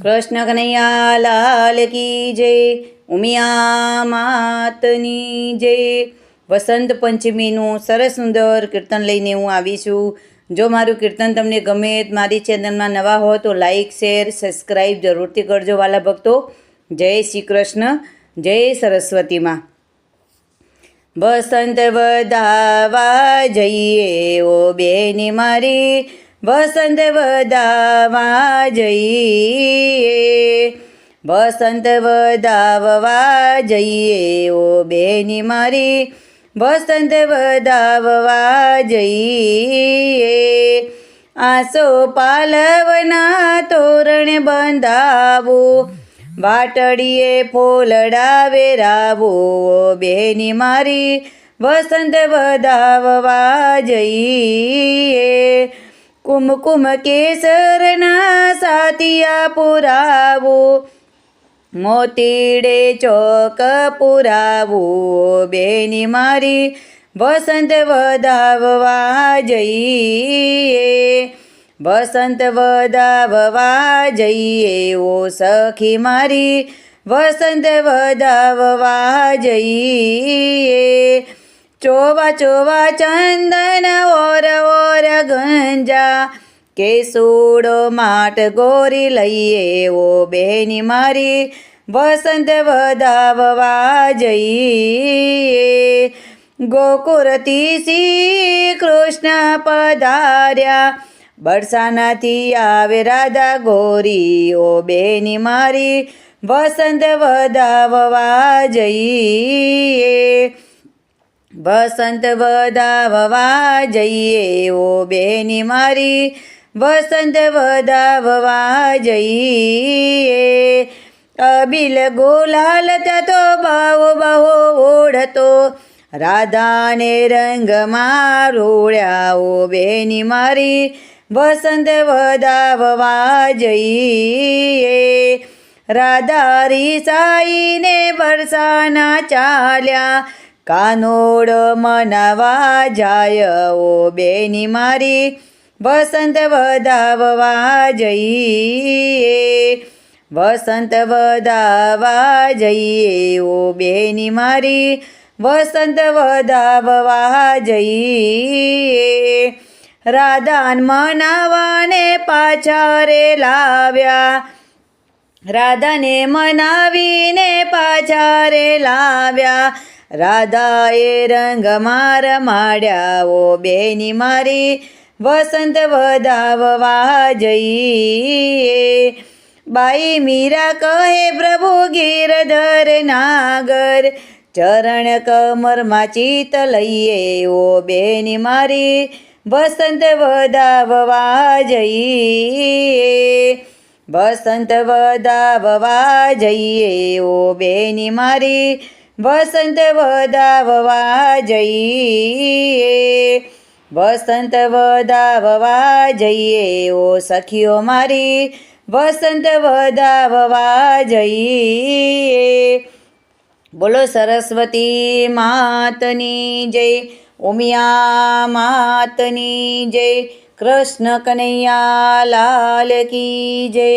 કૃષ્ણ કનૈયા લાલ કી જય. ઉમિયા માતની જય. વસંત પંચમીનું સરસ સુંદર કીર્તન લઈને હું આવી છું. જો મારું કીર્તન તમને ગમે, મારી ચેનલમાં નવા હો તો લાઈક શેર સબસ્ક્રાઈબ જરૂરથી કરજો વાલા ભક્તો. જય શ્રી કૃષ્ણ, જય સરસ્વતીમાં. વસંત વધાવા જઈએ ઓ બેની મારી, વસંત વધાવા જઈએ, વસંત વધાવવા જઈએ ઓ બેની મારી, વસંત વધાવવા જઈએ. આસો પાલવના તોરણ બંધાવો, વાટડીએ ફોલડા વેરાવો બેની મારી, વસંત વધાવવા જઈએ. કુમકુમ કેસરના સાતિયા પુરાવો, મોતીડે ચોક પુરાવો બેની મારી, વસંત વધાવવા જઈએ, વસંત વધાવવા જઈએ ઓ સખી મારી, વસંત વધાવવા જઈએ. ચોવા ચોવા ચંદન ઓર ઓર ગંજા, કેસુડો માટ ગોરી લઈએ ઓ બેની મારી, વસંત વધાવવા જઈએ. ગોકુળથી શ્રી કૃષ્ણ પધાર્યા, બરસાનાથી આવે રાધા ગોરી ઓ બેની મારી, વસંત વધાવવા જઈએ, વસંત વધાવવા જઈએ ઓ બેની મારી, વસંત વધાવવા જઈએ. અબિલ ગુલાલ તો બહુ બહુ ઓઢતો, રાધાને રંગમાં રોળ્યા ઓ બેની મારી, વસંત વધાવવા જઈએ. રાધા રીસાઈને બરસાના ચાલ્યા, કાનોડ મનાવા જાય ઓ બેની મારી, વસંત વધાવવા જઈએ, વસંત વધાવવા જઈએ ઓ બેની મારી, વસંત વધાવવા જઈએ. રાધાન મનાવાને પાછા રે લાવ્યા, રાધાને મનાવીને પાછા રે લાવ્યા, રાધાએ રંગમાં રમાડ્યા ઓ બેની મારી, વસંત વધાવવા જઈએ. બાઈ મીરા કહે પ્રભુ ગિરધર નાગર, ચરણ કમરમાં ચિત લઈએ ઓ બેની મારી, વસંત વધાવવા જઈએ, વસંત વધાવવા જઈએ ઓ બેની મારી, વસંત વધાવવા જઈએ, વસંત વધાવવા જઈએ ઓ સખીઓ મારી, વસંત વધાવવા જઈએ. બોલો સરસ્વતી માતની જય. ઉમિયા માતની જય. કૃષ્ણ કનૈયા લાલ કી જય.